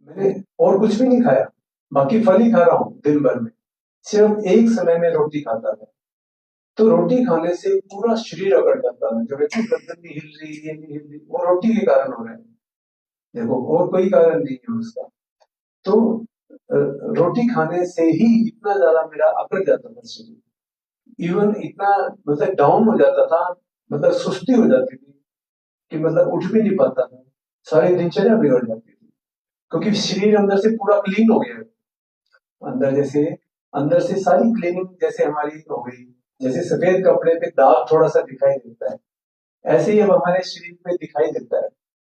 मैंने और कुछ भी नहीं खाया, बाकी फल ही खा रहा हूँ दिन भर में। सिर्फ एक समय में रोटी खाता था। तो रोटी खाने से पूरा शरीर अकड़ जाता था। जो कहते हैं गर्दन नहीं हिल रही, ये नहीं हिल रही, वो रोटी के कारण हो रहा है। देखो, और कोई कारण नहीं है उसका। तो रोटी खाने से ही इतना ज्यादा मेरा अकड़ जाता था शरीर। इवन इतना मतलब डाउन हो जाता था, मतलब सुस्ती हो जाती थी कि मतलब उठ भी नहीं पाता था। सारी दिनचर्या बिगड़ जाती थी, क्योंकि शरीर अंदर से पूरा क्लीन हो गया है। अंदर से सारी क्लीनिंग जैसे हमारी हो गई। जैसे सफेद कपड़े पे दाग थोड़ा सा दिखाई देता है, ऐसे ही अब हमारे शरीर में दिखाई देता है।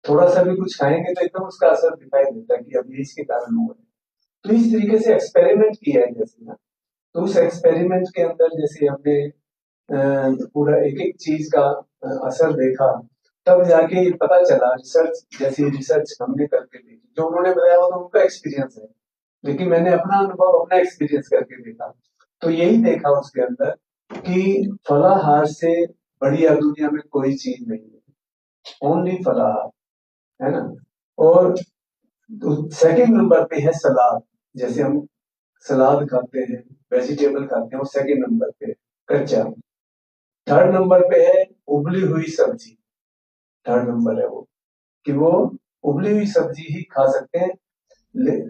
थोड़ा सा भी कुछ खाएंगे तो एकदम उसका असर दिखाई देता है कि अब ये इसके कारण हुआ है। तो इस तरीके से एक्सपेरिमेंट किया है जैसे ना। तो उस एक्सपेरिमेंट के अंदर जैसे हमने पूरा एक एक चीज का असर देखा, तब जाके ये पता चला। रिसर्च जैसी रिसर्च हमने करके देखी, जो उन्होंने बताया वो तो उनका एक्सपीरियंस है, लेकिन मैंने अपना अनुभव, अपना एक्सपीरियंस करके देखा। तो यही देखा उसके अंदर कि फलाहार से बढ़िया दुनिया में कोई चीज नहीं है, ओनली फलाहार, है ना। और सेकंड नंबर पे है सलाद। जैसे हम सलाद खाते हैं, वेजिटेबल खाते हैं, वो सेकंड नंबर पे है, कच्चा। थर्ड नंबर पे है उबली हुई सब्जी। थर्ड नंबर है वो, कि वो उबली हुई सब्जी ही खा सकते हैं।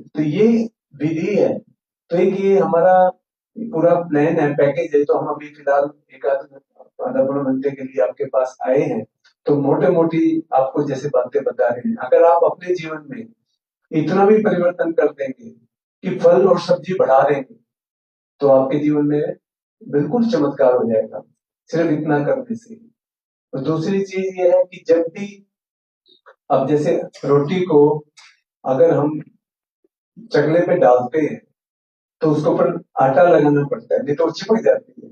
तो ये विधि है। तो एक ये हमारा पूरा प्लान है, पैकेज है। तो हम अभी फिलहाल एक आधा पौने घंटे के लिए आपके पास आए हैं। तो मोटे मोटी आपको जैसे बातें बता रहे हैं, अगर आप अपने जीवन में इतना भी परिवर्तन कर देंगे कि फल और सब्जी बढ़ा देंगे, तो आपके जीवन में बिल्कुल चमत्कार हो जाएगा, सिर्फ इतना करने से। और दूसरी चीज ये है कि जब भी, अब जैसे रोटी को अगर हम चकले पे डालते हैं तो उसके ऊपर आटा लगाना पड़ता है, नहीं तो वो चिपक जाती है।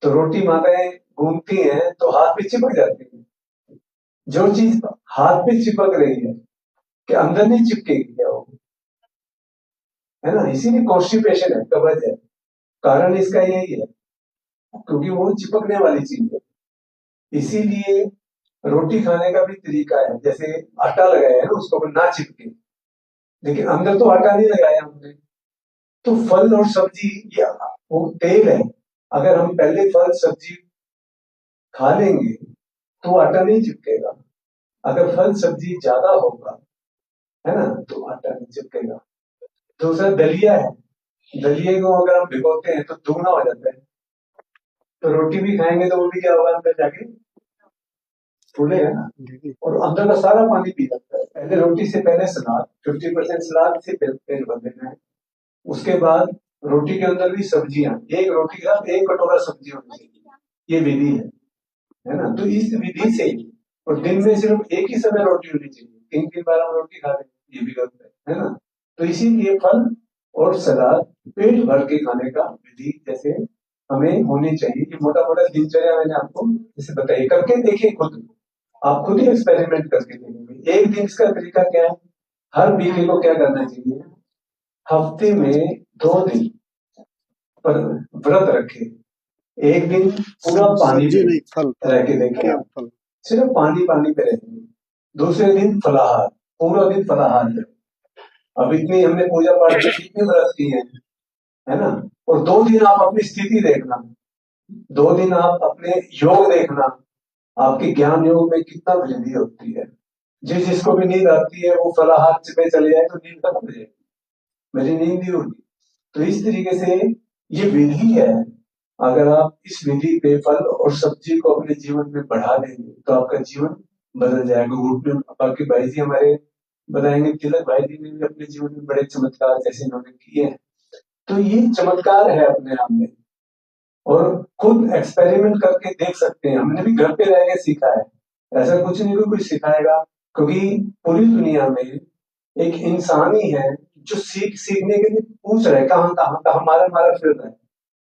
तो रोटी माताएं घूमती हैं तो हाथ पे चिपक जाती है। जो चीज हाथ पे चिपक रही है, कि अंदर नहीं चिपकेगी क्या वो, है ना। इसीलिए कॉन्स्टिपेशन है, कब्ज है। कारण इसका यही है, क्योंकि वो चिपकने वाली चीज है। इसीलिए रोटी खाने का भी तरीका है। जैसे आटा लगाया है ना, उसको ऊपर ना चिपके, लेकिन अंदर तो आटा नहीं लगाया हमने। तो फल और सब्जी, या वो तेल है। अगर हम पहले फल सब्जी खा लेंगे तो आटा नहीं चिपकेगा। अगर फल सब्जी ज्यादा होगा, है ना, तो आटा नहीं चिपकेगा। दूसरा दलिया है। दलिए को अगर हम भिगोते हैं तो दुगना हो जाता है। तो रोटी भी खाएंगे तो वो भी क्या होगा, अंदर जाके फूलेगा ना, और अंदर का सारा पानी पी जाता है। पहले रोटी से पहले सलाद, 50% सलाद से पेट भर देना है। उसके बाद रोटी के अंदर भी सब्जियां, एक रोटी के साथ एक कटोरा सब्जी होनी चाहिए। ये विधि है ना। तो इस विधि से, और दिन में सिर्फ एक ही समय रोटी होनी चाहिए। 3-3 बार हम रोटी खा रहे हैं, ये भी गलत है ना। तो इसीलिए फल और सलाद पेट भर के खाने का विधि जैसे हमें होनी चाहिए। ये मोटा मोटा दिनचर्या मैंने आपको जैसे बताइए, करके देखिए खुद। आप खुद ही एक्सपेरिमेंट करके देखेंगे। एक दिन इसका तरीका क्या है, हर बीवी को क्या करना चाहिए, हफ्ते में 2 दिन पर व्रत रखे। एक दिन पूरा पानी पे रह के देखे, सिर्फ पानी पानी पे रहेंगे। दूसरे दिन फलाहार, पूरा दिन फलाहार करें। अब इतनी हमने पूजा पाठ की, कितनी व्रत की है ना। और 2 दिन आप अपनी स्थिति देखना, 2 दिन आप अपने योग देखना, आपके ज्ञान योग में कितना वृद्धि होती है। जिसको भी नींद आती है वो फलाहार पे चले जाए तो नींद कब हो जाएगी, मेरी नींद नहीं होगी। तो इस तरीके से ये विधि है। अगर आप इस विधि पे फल और सब्जी को अपने जीवन में बढ़ा देंगे तो आपका जीवन बदल जाएगा। ग्रुप में बाकी भाई जी हमारे बताएंगे, तिलक भाई जी ने भी अपने जीवन में बड़े चमत्कार जैसे इन्होंने किए हैं। तो ये चमत्कार है अपने आप में, और खुद एक्सपेरिमेंट करके देख सकते हैं। हमने भी घर पे रह के सीखा है, ऐसा कुछ नहीं कोई सिखाएगा। क्योंकि पूरी दुनिया में एक इंसान ही है जो सीखने के लिए पूछ रहा है, कहाँ कहाँ कहाँ मारा मारा फिर रहा है।